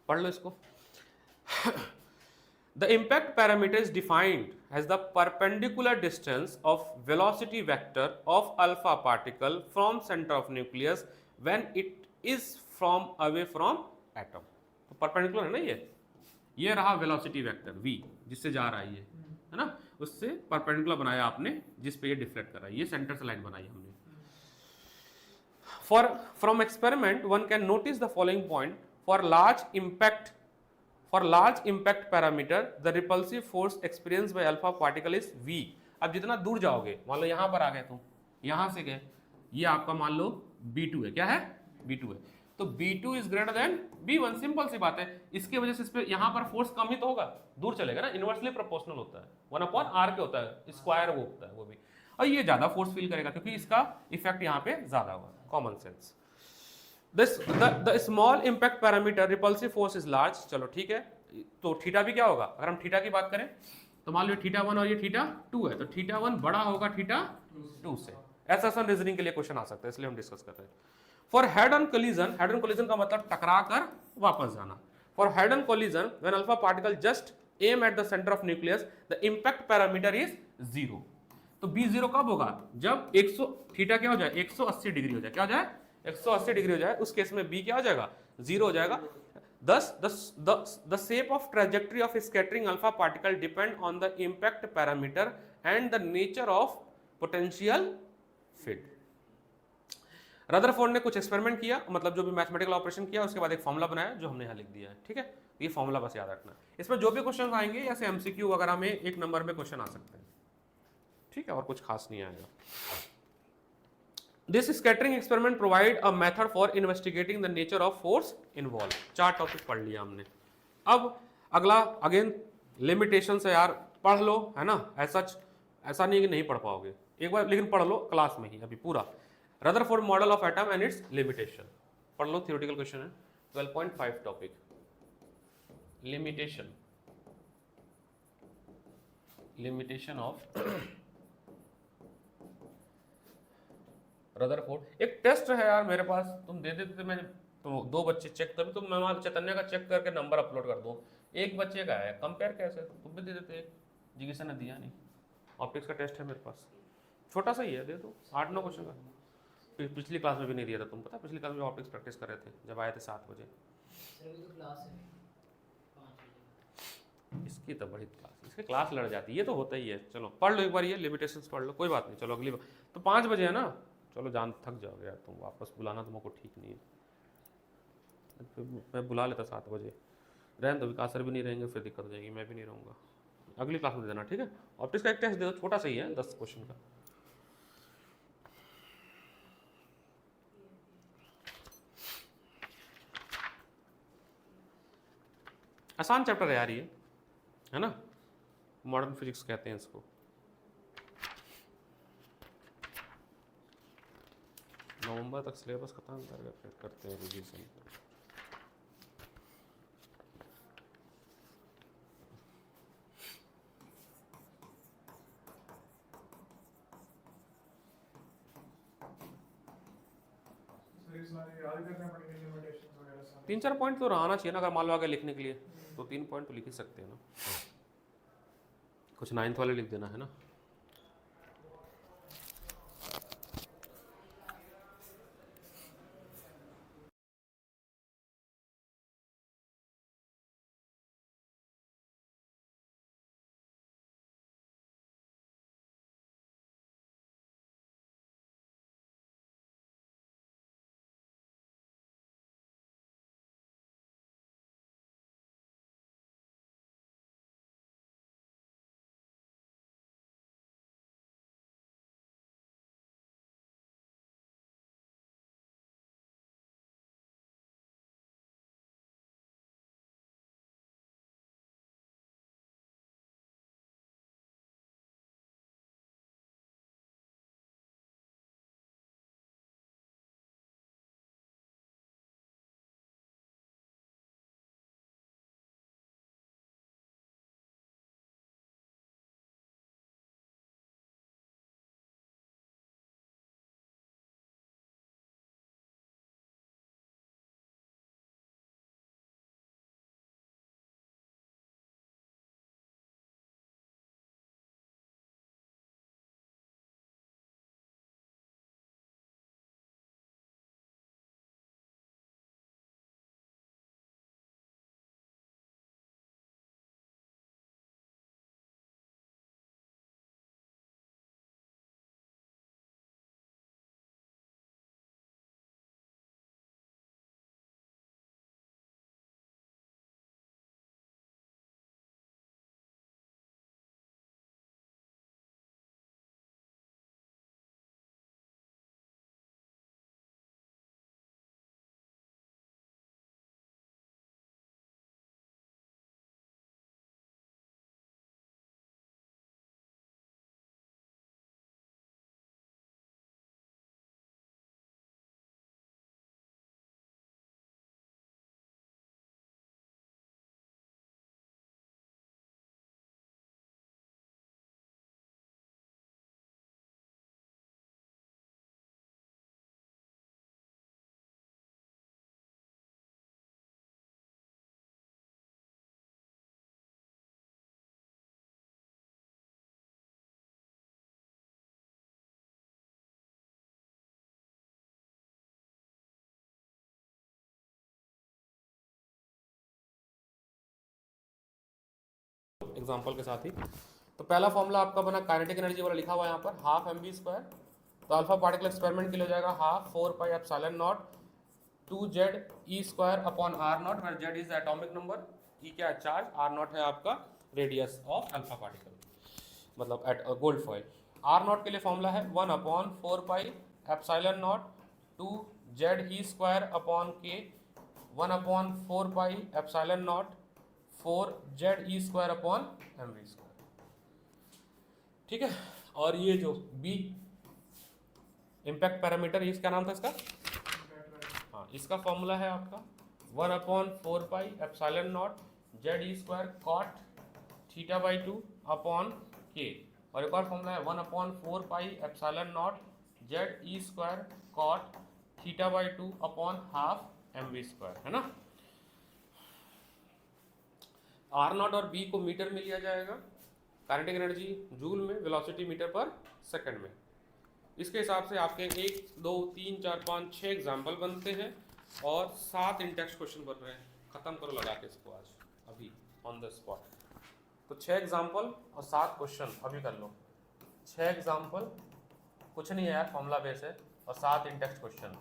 पढ़ लो इसको। The impact parameter is defined as the perpendicular distance of velocity vector of alpha particle from center of nucleus when it is from away from atom। तो perpendicular है ना, ये रहा velocity vector v जिससे जा रहा है ये, है ना, उससे perpendicular बनाया आपने जिस पे ये डिफ्लेक्ट कर रहा है, ये सेंटर से लाइन बनाई हमने। From experiment one can notice the following point: for large impact parameter the repulsive force experienced by alpha particle is v। अब जितना दूर जाओगे, मान लो यहाँ पर आ गए तुम, यहाँ से गए, ये आपका मान लो b2 है, क्या है, b2 है, तो b2 is greater than b1, simple सी बात है। इसकी वजह से इस पे यहाँ पर फोर्स कम ही तो होगा, दूर चलेगा ना, इनवर्सली प्रोपोर्शनल होता है, 1/r के होता है, स्क्वायर वो होता है वो भी, और ये ज्यादा फोर्स फील करेगा क्योंकि इसका इफेक्ट यहाँ पे ज्यादा होगा, common sense. the small impact parameter repulsive force is large। चलो ठीक है, तो थीटा भी क्या होगा, अगर हम थीटा की बात करें तो मान लो थीटा 1 और ये थीटा 2 है, तो थीटा 1 बड़ा होगा थीटा 2 से। ऐसा रीजनिंग के लिए क्वेश्चन आ सकता है, इसलिए हम डिस्कस कर रहे हैं। For head on collision, head on collision का मतलब टकरा कर वापस जाना। For head on collision when alpha particle just aim at the centre of nucleus the impact parameter is 0। तो b0 कब होगा, जब 100 थीटा क्या हो जाए, 180 डिग्री हो जाए, क्या हो जाए, 180 डिग्री हो जाए, उस केस में b क्या हो जाएगा, 0 हो जाएगा। Thus, the shape of trajectory of scattering alpha particle depend on the impact parameter and the nature of potential field। Rutherford ने कुछ एक्सपेरिमेंट किया, मतलब जो भी मैथमेटिकल ऑपरेशन किया, उसके बाद एक फॉर्मूला बनाया जो हमने यहाँ लिख दिया है, ठीक है। ये फॉर्मूला बस याद रखना। इसमें जो भी क्वेश्चन आएंगे जैसे एमसीक्यू वगैरह में 1 नंबर में क्वेश्चन आ सकते हैं, ठीक है, और कुछ खास नहीं आएगा। This scattering experiment provide a method for investigating the nature of force involved। 4 topic पढ़ लिया हमने। अब अगला अगेन लिमिटेशन से यार पढ़ लो, है ना, ऐसा नहीं है कि नहीं पढ़ पाओगे, एक बार लेकिन पढ़ लो क्लास में ही अभी पूरा। Rutherford model of atom and it's limitation पढ़ लो, थियोरेटिकल क्वेश्चन है। 12.5 टॉपिक लिमिटेशन ऑफ रदरफोर्ड। एक टेस्ट है यार मेरे पास, तुम दे देते थे, मैं तो 2 बच्चे चेक, तभी तुम मैं चैतन्य का चेक करके नंबर अपलोड कर दो, 1 बच्चे का है, कंपेयर कैसे, तुम भी दे देते, जिज्ञासा ने दिया नहीं। ऑप्टिक्स का टेस्ट है मेरे पास, छोटा सा ही है, दे दो, 8-9 क्वेश्चन का। पिछली क्लास में भी नहीं दिया था, तुम पता पिछली क्लास में ऑप्टिक्स प्रैक्टिस कर रहे थे जब आए थे 7 बजे। सर अभी तो क्लास है 5 बजे। इसकी तो बड़ी क्लास, इसकी क्लास लड़ जाती है, ये तो होता ही है। चलो पढ़ लो एक बार ये लिमिटेशंस पढ़ लो, कोई बात नहीं। चलो अगली बार तो 5 बजे है ना, चलो जान थक जाओगे यार तुम, वापस बुलाना तुमको ठीक नहीं है। फिर मैं बुला लेता 7 बजे, रहने दो, विकास सर भी नहीं रहेंगे फिर दिक्कत हो जाएगी, मैं भी नहीं रहूँगा। अगली क्लास में दे देना, ठीक है। ऑप्टिक्स का एक टेस्ट दे दो, छोटा सा ही है 10 क्वेश्चन का। आसान चैप्टर है यार ये, है ना, मॉडर्न फिजिक्स कहते हैं इसको। नवंबर तक सिलेबस खत्म कर फिर करते हैं रिवीजन। याद करना पड़ेगा लिमिटेशंस वगैरह सारे। 3-4 पॉइंट तो आना चाहिए ना, अगर मान लो आगे लिखने के लिए तो 3 पॉइंट तो लिख ही सकते हैं ना। कुछ 9th वाले लिख देना है ना। एग्जाम्पल के साथ ही तो पहला फॉर्मूला आपका बना काइनेटिक एनर्जी वाला लिखा हुआ है यहाँ पर, हाफ mv²। तो अल्फा पार्टिकल एक्सपेरिमेंट के लिए हो जाएगा half 4πε0 2z e² r naught, where z is atomic number, e क्या है चार्ज, r नॉट है आपका रेडियस ऑफ अल्फा पार्टिकल, मतलब at gold foil. r naught के लिए फॉर्मूला है 1/4πε0 2z e² k 1/4πε0 4z e² mv²। ठीक है। और ये जो b इम्पैक्ट पैरामीटर, इसका नाम था इसका, हाँ इसका फॉर्मूला है आपका 1/4πε0 z e² cot θ/2 k। और एक और फॉर्मूला है 1/4πε0 z e² cot θ/2 half mv², है ना। आर नॉट और बी को मीटर में लिया जाएगा, काइनेटिक एनर्जी जूल में, वेलोसिटी मीटर पर सेकंड में। इसके हिसाब से आपके 1 2 3 4 5 6 एग्जाम्पल बनते हैं और 7 इन टेक्स्ट क्वेश्चन बन रहे हैं। ख़त्म करो लगा के इसको आज अभी ऑन द स्पॉट। तो 6 एग्जाम्पल और 7 क्वेश्चन अभी कर लो। 6 एग्जाम्पल कुछ नहीं है यार, फॉर्मूला बेस है, और 7 इन टेक्स्ट क्वेश्चन।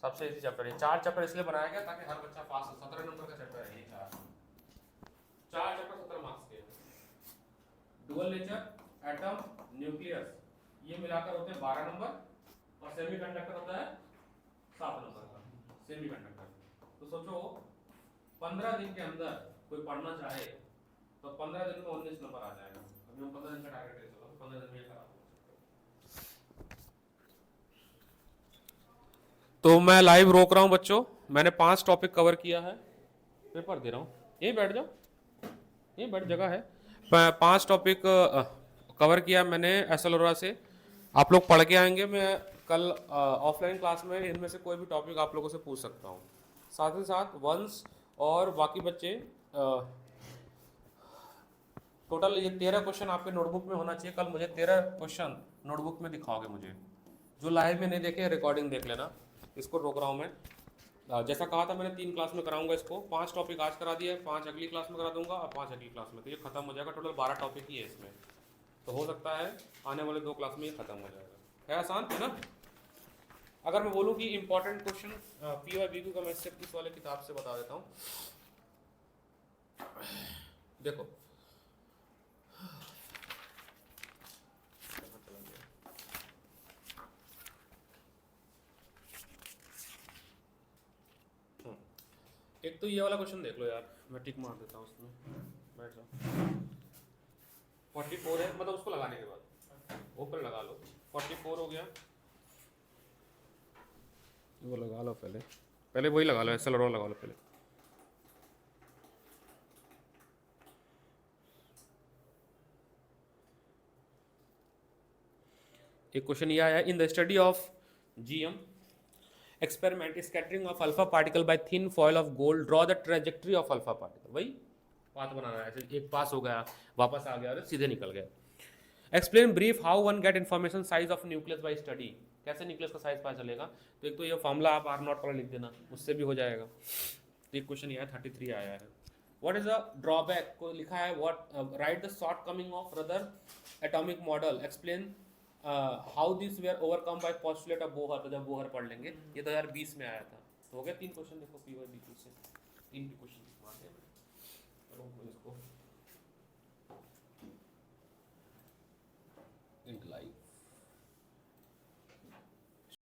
सबसे इजी चैप्टर है। 4 चैप्टर इसलिए बनाया गया ताकि हर बच्चा पास हो। 17 नंबर का चैप्टर है ये। 4 चैप्टर 17 मार्क्स के हैं। डुअल नेचर, एटम, न्यूक्लियस, ये मिलाकर होते हैं 12 नंबर, और सेमीकंडक्टर होता है 7 नंबर का सेमीकंडक्टर। तो सोचो 15 दिन के अंदर कोई पढ़ना चाहे तो 15 दिन में 19 नंबर आ जाएगा। अभी हम 15 दिन का टारगेट ले चलो, 15 दिन में करा। तो मैं लाइव रोक रहा हूं बच्चों, मैंने 5 टॉपिक कवर किया है, पेपर दे रहा हूं, यहीं बैठ जाओ, यहीं बैठ, जगह है। 5 टॉपिक कवर किया मैंने एसएलओरा से। आप लोग पढ़ के आएंगे, मैं कल ऑफलाइन क्लास में इनमें से कोई भी टॉपिक आप लोगों से पूछ सकता हूँ। साथ ही साथ वंस और बाकी बच्चे टोटल ये 13 क्वेश्चन आपके नोटबुक में होना चाहिए। कल मुझे 13 क्वेश्चन नोटबुक में दिखाओगे मुझे। जो लाइव में नहीं देखे रिकॉर्डिंग देख लेना। इसको रोक रहा हूँ मैं। जैसा कहा था मैंने 3 क्लास में कराऊंगा इसको। 5 टॉपिक आज करा दिए, 5 अगली क्लास में करा दूंगा और 5 अगली क्लास में। तो ये खत्म हो जाएगा। टोटल 12 टॉपिक ही है इसमें, तो हो सकता है आने वाले 2 क्लास में ये खत्म हो जाएगा। है आसान है ना? अगर मैं बोलूँ कि इंपॉर्टेंट क्वेश्चन पी और बी का मैं सिर्फ इस वाले किताब से बता देता हूँ। देखो एक तो ये वाला क्वेश्चन देख लो यार, मैं टिक मार देता हूँ उसमें, बैठ जाओ। 44 है, मतलब उसको लगाने के बाद ऊपर लगा लो। 44 हो गया, वो लगा लो पहले, पहले वही लगा लो, एसएलआर लगा लो पहले। एक क्वेश्चन ये आया, in the study of GM experiment scattering of alpha particle by thin foil of gold, draw the trajectory of alpha particle. वही पाथ बनाना है, एक पास हो गया, वापस आ गया और सीधे निकल गया। Explain brief how one get information size of nucleus bye study. कैसे न्यूक्लियस का साइज पता चलेगा? तो एक तो ये फॉर्मूला आप R0 पर लिख देना, उससे भी हो जाएगा। एक क्वेश्चन ये 33 आया है। व्हाट इज द ड्रॉबैक को लिखा है, what write the shortcoming of Rutherford atomic model, explain how this were overcome by postulate of Bohr. तो जब बोहर पढ़ लेंगे, ये 2020 में आया था। तो हो गया 3 क्वेश्चन। देखो पी और बी से 3 क्वेश्चन मारते हैं। इसको लाइक